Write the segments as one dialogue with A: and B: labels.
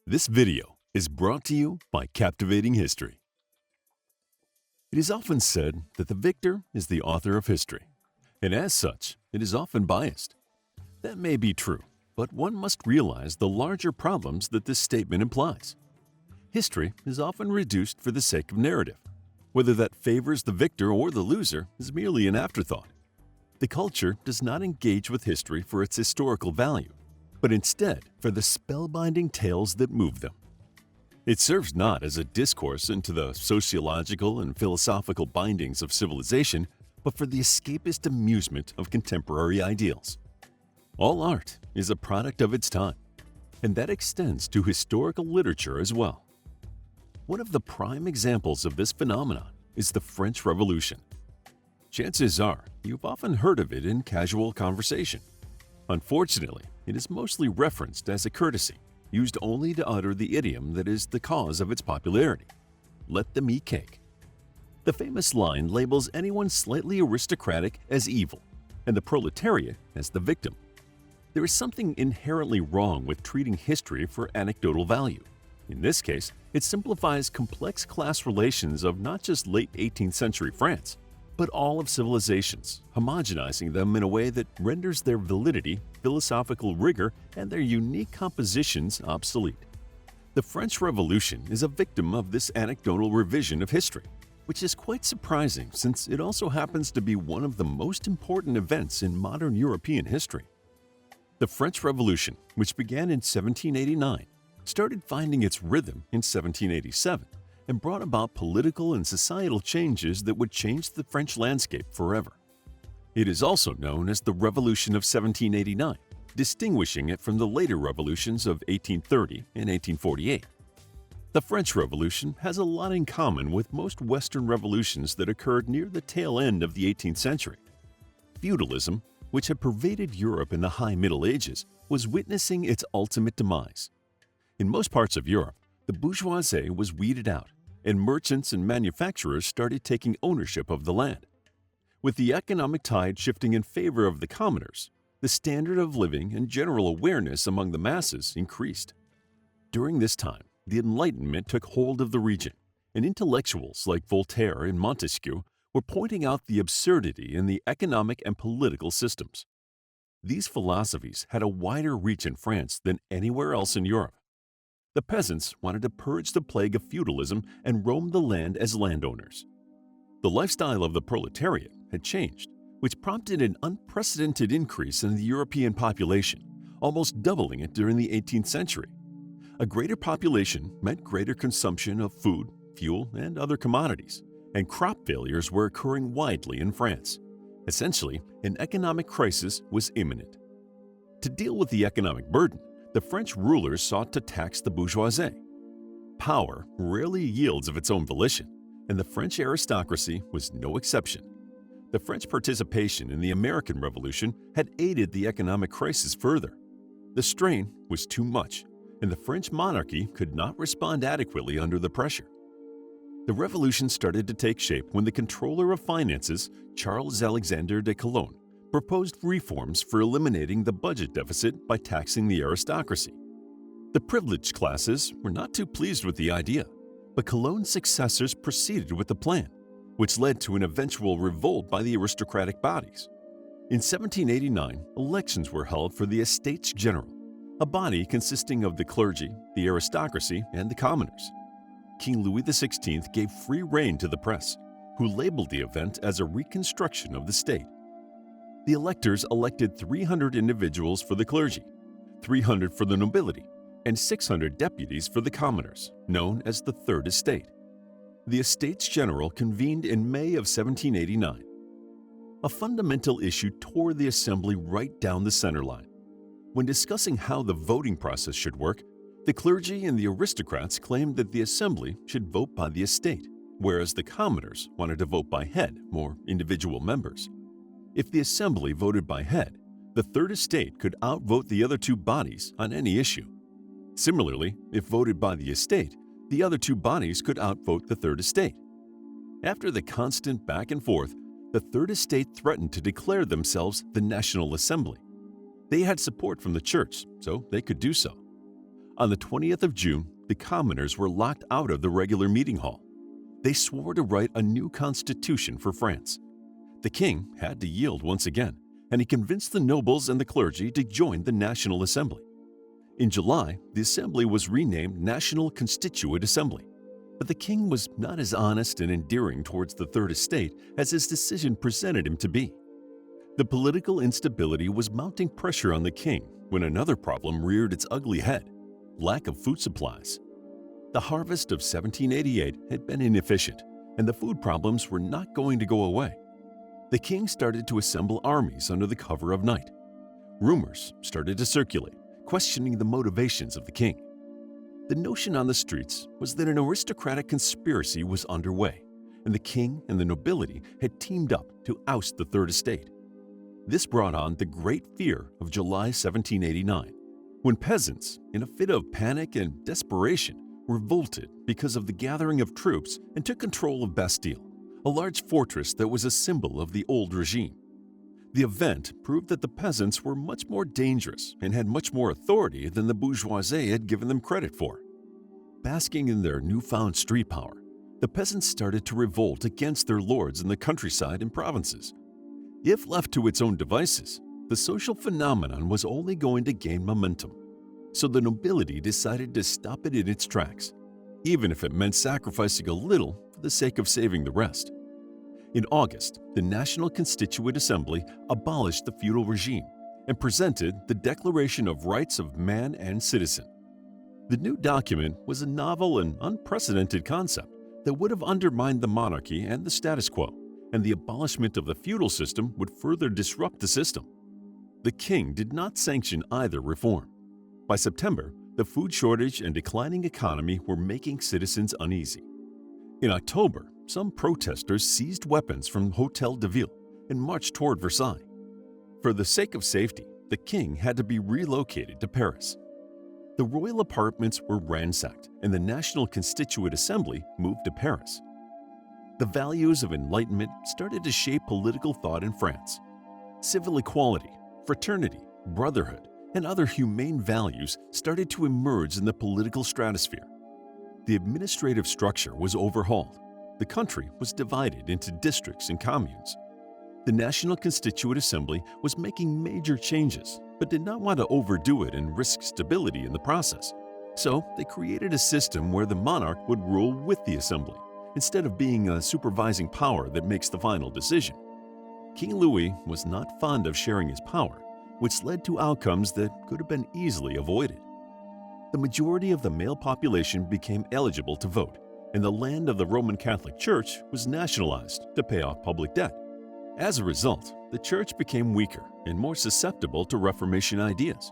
A: This video is brought to you by Captivating History. It is often said that the victor is the author of history, and as such, it is often biased. That may be true, but one must realize the larger problems that this statement implies. History is often reduced for the sake of narrative. Whether that favors the victor or the loser is merely an afterthought. The culture does not engage with history for its historical value, but instead for the spellbinding tales that move them. It serves not as a discourse into the sociological and philosophical bindings of civilization, but for the escapist amusement of contemporary ideals. All art is a product of its time, and that extends to historical literature as well. One of the prime examples of this phenomenon is the French Revolution. Chances are you've often heard of it in casual conversation. Unfortunately, it is mostly referenced as a courtesy, used only to utter the idiom that is the cause of its popularity. Let them eat cake. The famous line labels anyone slightly aristocratic as evil, and the proletariat as the victim. There is something inherently wrong with treating history for anecdotal value. In this case, it simplifies complex class relations of not just late 18th century France, but all of civilizations, homogenizing them in a way that renders their validity, philosophical rigor, and their unique compositions obsolete. The French Revolution is a victim of this anecdotal revision of history, which is quite surprising since it also happens to be one of the most important events in modern European history. The French Revolution, which began in 1789, started finding its rhythm in 1787 and brought about political and societal changes that would change the French landscape forever. It is also known as the Revolution of 1789, distinguishing it from the later revolutions of 1830 and 1848. The French Revolution has a lot in common with most Western revolutions that occurred near the tail end of the 18th century. Feudalism, which had pervaded Europe in the High Middle Ages, was witnessing its ultimate demise. In most parts of Europe, the bourgeoisie was weeded out, and merchants and manufacturers started taking ownership of the land. With the economic tide shifting in favor of the commoners, the standard of living and general awareness among the masses increased. During this time, the Enlightenment took hold of the region, and intellectuals like Voltaire and Montesquieu were pointing out the absurdity in the economic and political systems. These philosophies had a wider reach in France than anywhere else in Europe. The peasants wanted to purge the plague of feudalism and roam the land as landowners. The lifestyle of the proletariat had changed, which prompted an unprecedented increase in the European population, almost doubling it during the 18th century. A greater population meant greater consumption of food, fuel, and other commodities, and crop failures were occurring widely in France. Essentially, an economic crisis was imminent. To deal with the economic burden, the French rulers sought to tax the bourgeoisie. Power rarely yields of its own volition, and the French aristocracy was no exception. The French participation in the American Revolution had aided the economic crisis further. The strain was too much, and the French monarchy could not respond adequately under the pressure. The revolution started to take shape when the controller of finances, Charles Alexander de Calonne, proposed reforms for eliminating the budget deficit by taxing the aristocracy. The privileged classes were not too pleased with the idea, but Calonne's successors proceeded with the plan, which led to an eventual revolt by the aristocratic bodies. In 1789, elections were held for the Estates General, a body consisting of the clergy, the aristocracy, and the commoners. King Louis XVI gave free rein to the press, who labeled the event as a reconstruction of the state. The electors elected 300 individuals for the clergy, 300 for the nobility, and 600 deputies for the commoners, known as the Third Estate. The Estates General convened in May of 1789. A fundamental issue tore the assembly right down the center line. When discussing how the voting process should work, the clergy and the aristocrats claimed that the assembly should vote by the estate, whereas the commoners wanted to vote by head, or individual members. If the assembly voted by head, the Third Estate could outvote the other two bodies on any issue. Similarly, if voted by the estate, the other two bodies could outvote the Third Estate. After the constant back and forth, the Third Estate threatened to declare themselves the National Assembly. They had support from the church, so they could do so. On the 20th of June, the commoners were locked out of the regular meeting hall. They swore to write a new constitution for France. The king had to yield once again, and he convinced the nobles and the clergy to join the National Assembly. In July, the assembly was renamed National Constituent Assembly, but the king was not as honest and endearing towards the Third Estate as his decision presented him to be. The political instability was mounting pressure on the king when another problem reared its ugly head: lack of food supplies. The harvest of 1788 had been inefficient, and the food problems were not going to go away. The king started to assemble armies under the cover of night. Rumors started to circulate, questioning the motivations of the king. The notion on the streets was that an aristocratic conspiracy was underway, and the king and the nobility had teamed up to oust the Third Estate. This brought on the Great Fear of July 1789, when peasants, in a fit of panic and desperation, revolted because of the gathering of troops and took control of Bastille, a large fortress that was a symbol of the old regime. The event proved that the peasants were much more dangerous and had much more authority than the bourgeoisie had given them credit for. Basking in their newfound street power, the peasants started to revolt against their lords in the countryside and provinces. If left to its own devices, the social phenomenon was only going to gain momentum. So the nobility decided to stop it in its tracks, even if it meant sacrificing a little for the sake of saving the rest. In August, the National Constituent Assembly abolished the feudal regime and presented the Declaration of Rights of Man and Citizen. The new document was a novel and unprecedented concept that would have undermined the monarchy and the status quo, and the abolishment of the feudal system would further disrupt the system. The king did not sanction either reform. By September, the food shortage and declining economy were making citizens uneasy. In October, some protesters seized weapons from Hôtel de Ville and marched toward Versailles. For the sake of safety, the king had to be relocated to Paris. The royal apartments were ransacked, and the National Constituent Assembly moved to Paris. The values of enlightenment started to shape political thought in France. Civil equality, fraternity, brotherhood, and other humane values started to emerge in the political stratosphere. The administrative structure was overhauled. The country was divided into districts and communes. The National Constituent Assembly was making major changes, but did not want to overdo it and risk stability in the process. So they created a system where the monarch would rule with the assembly, instead of being a supervising power that makes the final decision. King Louis was not fond of sharing his power, which led to outcomes that could have been easily avoided. The majority of the male population became eligible to vote, and the land of the Roman Catholic Church was nationalized to pay off public debt. As a result, the church became weaker and more susceptible to Reformation ideas.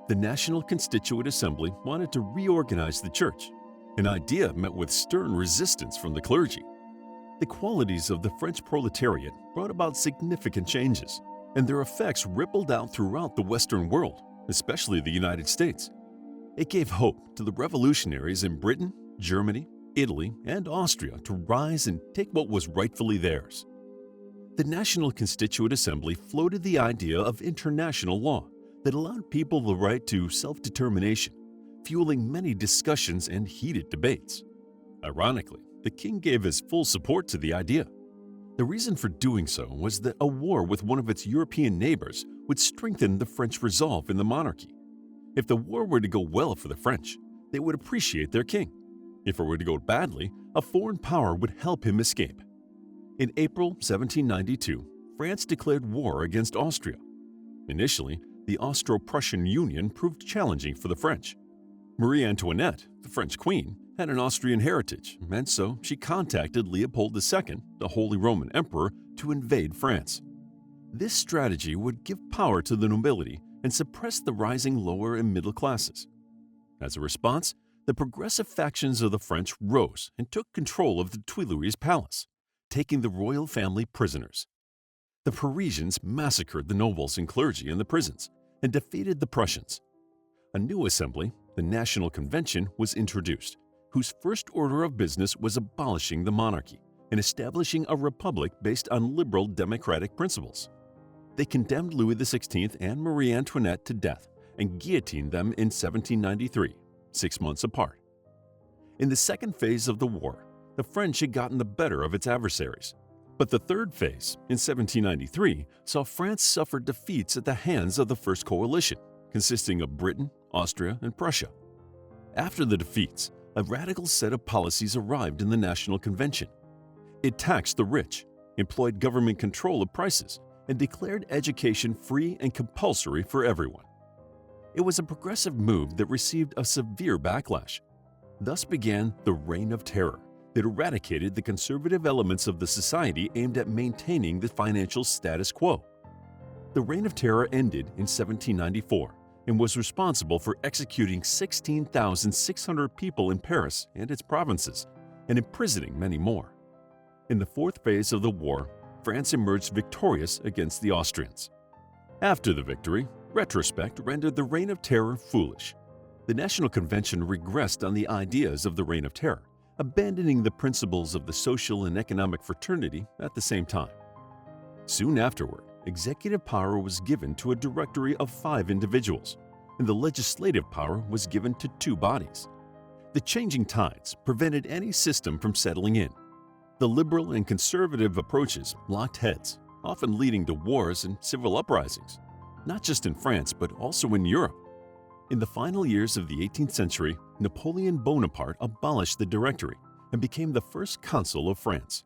A: The National Constituent Assembly wanted to reorganize the church, an idea met with stern resistance from the clergy. The qualities of the French proletariat brought about significant changes, and their effects rippled out throughout the Western world, especially the United States. It gave hope to the revolutionaries in Britain, Germany, Italy, and Austria to rise and take what was rightfully theirs. The National Constituent Assembly floated the idea of international law that allowed people the right to self-determination, fueling many discussions and heated debates. Ironically, the king gave his full support to the idea. The reason for doing so was that a war with one of its European neighbors would strengthen the French resolve in the monarchy. If the war were to go well for the French, they would appreciate their king. If it were to go badly, a foreign power would help him escape. In April 1792, France declared war against Austria. Initially, the Austro-Prussian Union proved challenging for the French. Marie Antoinette, the French queen, had an Austrian heritage, and so she contacted Leopold II, the Holy Roman Emperor, to invade France. This strategy would give power to the nobility and suppress the rising lower and middle classes. As a response, the progressive factions of the French rose and took control of the Tuileries Palace, taking the royal family prisoners. The Parisians massacred the nobles and clergy in the prisons and defeated the Prussians. A new assembly, the National Convention, was introduced, whose first order of business was abolishing the monarchy and establishing a republic based on liberal democratic principles. They condemned Louis XVI and Marie Antoinette to death and guillotined them in 1793, 6 months apart. In the second phase of the war, the French had gotten the better of its adversaries. But the third phase, in 1793, saw France suffer defeats at the hands of the First Coalition, consisting of Britain, Austria, and Prussia. After the defeats, a radical set of policies arrived in the National Convention. It taxed the rich, employed government control of prices, and declared education free and compulsory for everyone. It was a progressive move that received a severe backlash. Thus began the Reign of Terror that eradicated the conservative elements of the society aimed at maintaining the financial status quo. The Reign of Terror ended in 1794 and was responsible for executing 16,600 people in Paris and its provinces and imprisoning many more. In the fourth phase of the war, France emerged victorious against the Austrians. After the victory, retrospect rendered the Reign of Terror foolish. The National Convention regressed on the ideas of the Reign of Terror, abandoning the principles of the social and economic fraternity at the same time. Soon afterward, executive power was given to a directory of 5 individuals, and the legislative power was given to 2 bodies. The changing tides prevented any system from settling in. The liberal and conservative approaches locked heads, often leading to wars and civil uprisings, not just in France but also in Europe. In the final years of the 18th century, Napoleon Bonaparte abolished the Directory and became the first consul of France.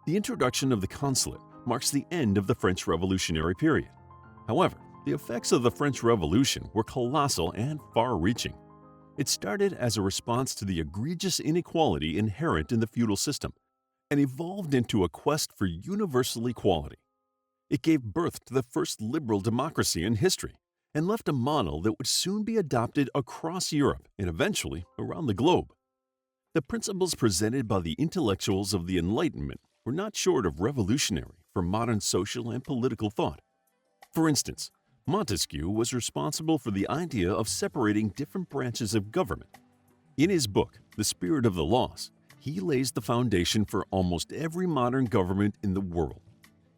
A: The introduction of the consulate marks the end of the French Revolutionary period. However, the effects of the French Revolution were colossal and far-reaching. It started as a response to the egregious inequality inherent in the feudal system and evolved into a quest for universal equality. It gave birth to the first liberal democracy in history and left a model that would soon be adopted across Europe and eventually around the globe. The principles presented by the intellectuals of the Enlightenment were not short of revolutionary for modern social and political thought. For instance, Montesquieu was responsible for the idea of separating different branches of government. In his book, The Spirit of the Laws, he lays the foundation for almost every modern government in the world.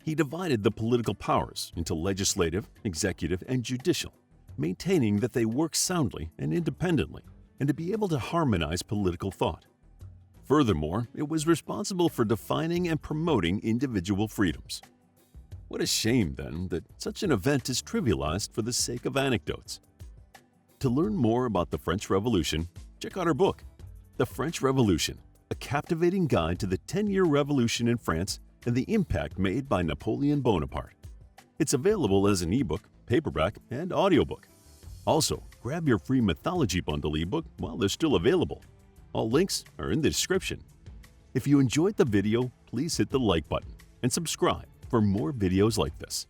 A: He divided the political powers into legislative, executive, and judicial, maintaining that they work soundly and independently, and to be able to harmonize political thought. Furthermore, it was responsible for defining and promoting individual freedoms. What a shame, then, that such an event is trivialized for the sake of anecdotes. To learn more about the French Revolution, check out our book, The French Revolution, a captivating guide to the 10-year revolution in France and the impact made by Napoleon Bonaparte. It's available as an ebook, paperback, and audiobook. Also, grab your free mythology bundle ebook while they're still available. All links are in the description. If you enjoyed the video, please hit the like button and subscribe for more videos like this.